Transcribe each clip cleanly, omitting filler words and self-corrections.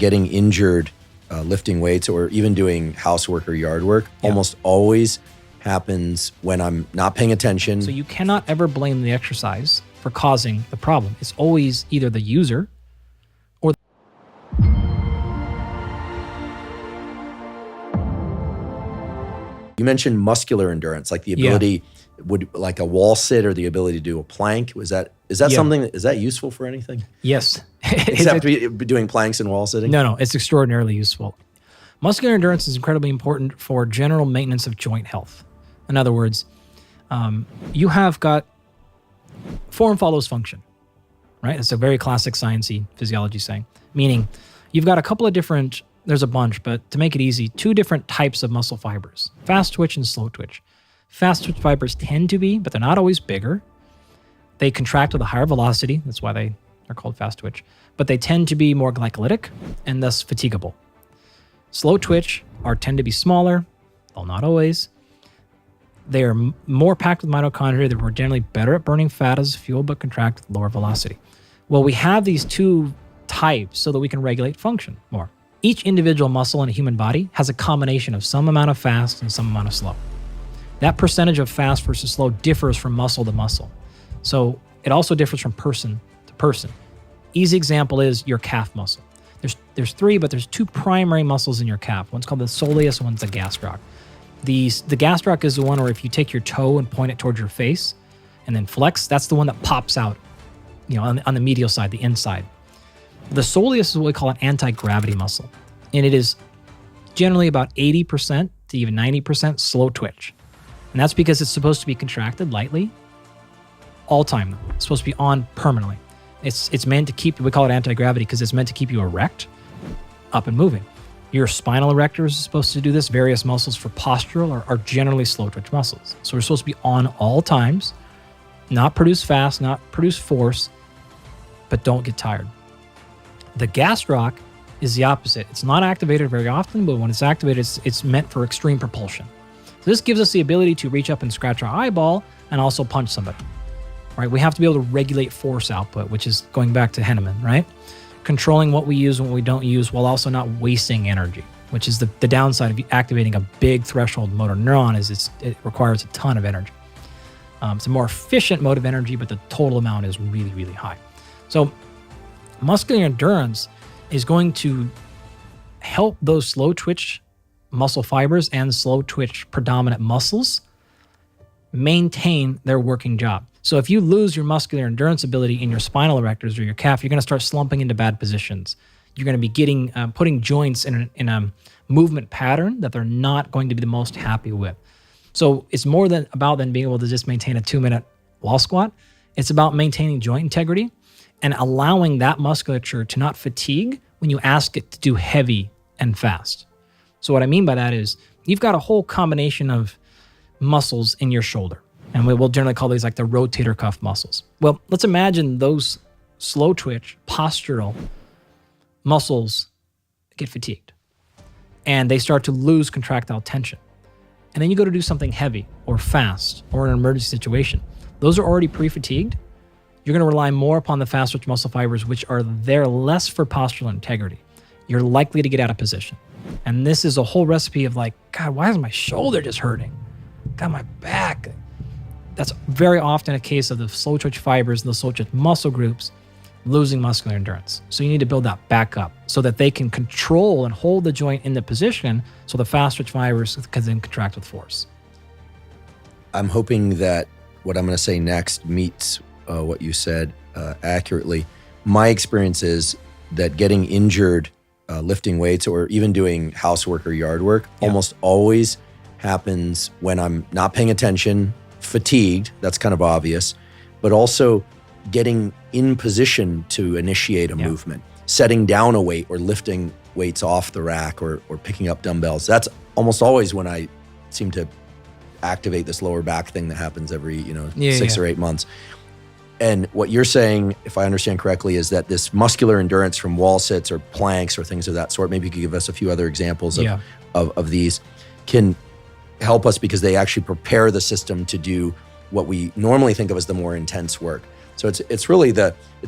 getting injured lifting weights or even doing housework or yard work almost always happens when I'm not paying attention. So you cannot ever blame the exercise for causing the problem. It's always either the user or You mentioned muscular endurance, like the ability like a wall sit or the ability to do a plank. Is that something is that useful for anything? Yes. Except be doing planks and wall sitting? No, it's extraordinarily useful. Muscular endurance is incredibly important for general maintenance of joint health. In other words, you have got form follows function, right? It's a very classic sciencey physiology saying, meaning you've got a couple of different, there's a bunch, but to make it easy, 2 different types of muscle fibers, fast twitch and slow twitch. Fast twitch fibers tend to be, but they're not always bigger. They contract with a higher velocity. That's why they are called fast twitch. But they tend to be more glycolytic and thus fatigable. Slow twitch tend to be smaller, though not always. They are more packed with mitochondria that were generally better at burning fat as fuel, but contract with lower velocity. Well, we have these 2 types so that we can regulate function more. Each individual muscle in a human body has a combination of some amount of fast and some amount of slow. That percentage of fast versus slow differs from muscle to muscle. So it also differs from person to person. Easy example is your calf muscle. There's 3, but there's 2 primary muscles in your calf. One's called the soleus, and one's the gastroc. The gastroc is the one where if you take your toe and point it towards your face and then flex, that's the one that pops out, on the medial side, the inside. The soleus is what we call an anti-gravity muscle. And it is generally about 80% to even 90% slow twitch. And that's because it's supposed to be contracted lightly all time. It's supposed to be on permanently. It's meant to keep, we call it anti-gravity because it's meant to keep you erect, up and moving. Your spinal erector is supposed to do this. Various muscles for postural are generally slow twitch muscles. So we're supposed to be on all times, not produce fast, not produce force, but don't get tired. The gastroc is the opposite. It's not activated very often, but when it's activated, it's meant for extreme propulsion. So this gives us the ability to reach up and scratch our eyeball and also punch somebody, right? We have to be able to regulate force output, which is going back to Henneman, right? Controlling what we use and what we don't use while also not wasting energy, which is the downside of activating a big threshold motor neuron is it requires a ton of energy. It's a more efficient mode of energy, but the total amount is really, really high. So muscular endurance is going to help those slow twitch muscle fibers and slow twitch predominant muscles maintain their working job. So if you lose your muscular endurance ability in your spinal erectors or your calf, you're going to start slumping into bad positions. You're going to be putting joints in a movement pattern that they're not going to be the most happy with. So it's more than being able to just maintain a 2-minute wall squat. It's about maintaining joint integrity and allowing that musculature to not fatigue when you ask it to do heavy and fast. So what I mean by that is you've got a whole combination of muscles in your shoulder. And we'll generally call these like the rotator cuff muscles. Well, let's imagine those slow twitch postural muscles get fatigued and they start to lose contractile tension. And then you go to do something heavy or fast or an emergency situation. Those are already pre-fatigued. You're going to rely more upon the fast twitch muscle fibers, which are there less for postural integrity. You're likely to get out of position. And this is a whole recipe of like, God, why is my shoulder just hurting? God, my back. That's very often a case of the slow twitch fibers and the slow twitch muscle groups losing muscular endurance. So you need to build that back up so that they can control and hold the joint in the position so the fast twitch fibers can then contract with force. I'm hoping that what I'm going to say next meets what you said accurately. My experience is that getting injured lifting weights or even doing housework or yard work almost always happens when I'm not paying attention, fatigued, that's kind of obvious, but also getting in position to initiate a movement, setting down a weight or lifting weights off the rack or picking up dumbbells. That's almost always when I seem to activate this lower back thing that happens every 6 or 8 months. And what you're saying, if I understand correctly, is that this muscular endurance from wall sits or planks or things of that sort, maybe you could give us a few other examples of these, can help us because they actually prepare the system to do what we normally think of as the more intense work. So it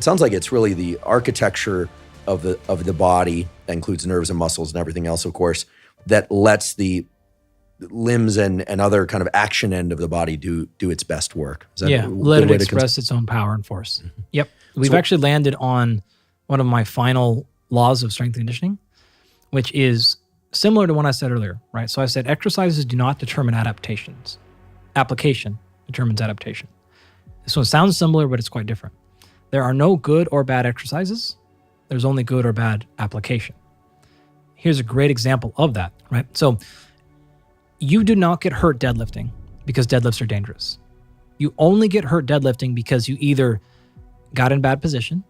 sounds like it's really the architecture of the body that includes nerves and muscles and everything else, of course, that lets the limbs and other kind of action end of the body do its best work. Is that a let good it way to express its own power and force. Mm-hmm. Yep. We've actually landed on one of my final laws of strength and conditioning, which is similar to what I said earlier, right? So I said exercises do not determine adaptations. Application determines adaptation. This one sounds similar, but it's quite different. There are no good or bad exercises. There's only good or bad application. Here's a great example of that, right? So you do not get hurt deadlifting because deadlifts are dangerous. You only get hurt deadlifting because you either got in bad position,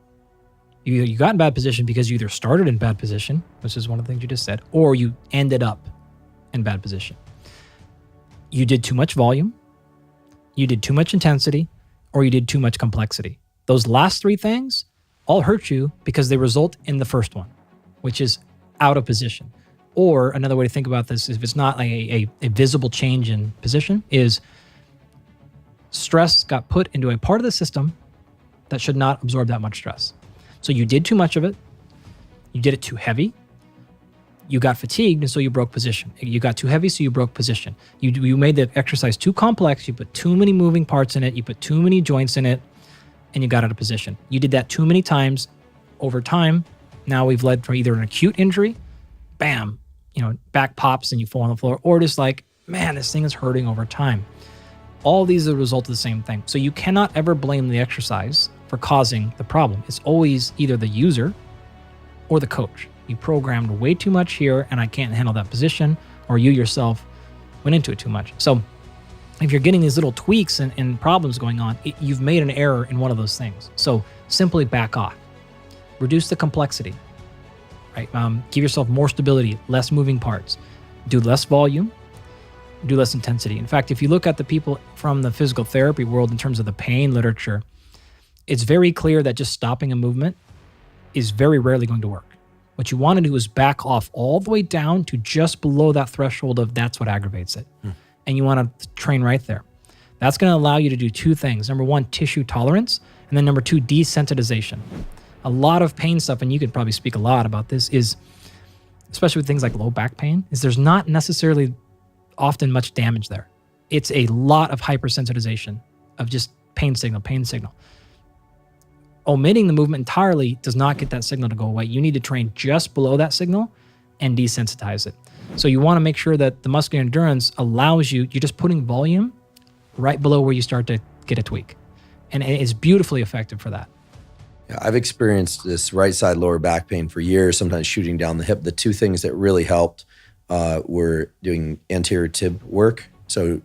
you got in bad position because you either started in bad position, which is one of the things you just said, or you ended up in bad position. You did too much volume, you did too much intensity, or you did too much complexity. Those last three things all hurt you because they result in the first one, which is out of position. Or another way to think about this is if it's not like a visible change in position, is stress got put into a part of the system that should not absorb that much stress. So you did too much of it. You did it too heavy. You got fatigued, and so you broke position. You got too heavy, so you broke position. You made the exercise too complex. You put too many moving parts in it. You put too many joints in it, and you got out of position. You did that too many times. Over time, now we've led for either an acute injury, bam, back pops and you fall on the floor, or just like, man, this thing is hurting over time. All these are the result of the same thing. So you cannot ever blame the exercise for causing the problem. It's always either the user or the coach. You programmed way too much here and I can't handle that position, or you yourself went into it too much. So if you're getting these little tweaks and problems going on, you've made an error in one of those things. So simply back off. Reduce the complexity, right? Give yourself more stability, less moving parts. Do less volume, do less intensity. In fact, if you look at the people from the physical therapy world in terms of the pain literature, it's very clear that just stopping a movement is very rarely going to work. What you want to do is back off all the way down to just below that threshold of that's what aggravates it. And you want to train right there. That's going to allow you to do two things. Number one, tissue tolerance. And then number two, desensitization. A lot of pain stuff, and you could probably speak a lot about this, is, especially with things like low back pain, is there's not necessarily often much damage there. It's a lot of hypersensitization of just pain signal. Omitting the movement entirely does not get that signal to go away. You need to train just below that signal and desensitize it. So you want to make sure that the muscular endurance allows you're just putting volume right below where you start to get a tweak. And it is beautifully effective for that. Yeah, I've experienced this right side lower back pain for years, sometimes shooting down the hip. The two things that really helped were doing anterior tib work. So,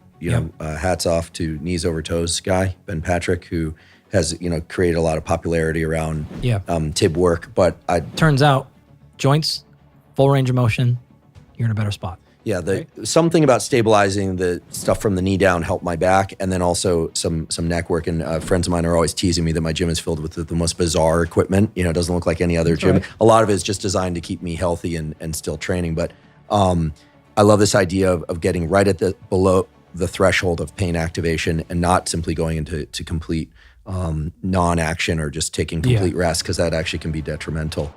hats off to Knees Over Toes guy, Ben Patrick, who has, created a lot of popularity around tib work. But turns out joints, full range of motion, you're in a better spot. Yeah, something about stabilizing the stuff from the knee down helped my back, and then also some neck work. And friends of mine are always teasing me that my gym is filled with the most bizarre equipment. It doesn't look like any other gym. Right. A lot of it is just designed to keep me healthy and still training. But I love this idea of getting right at below the threshold of pain activation and not simply going into complete non-action or just taking complete rest, because that actually can be detrimental.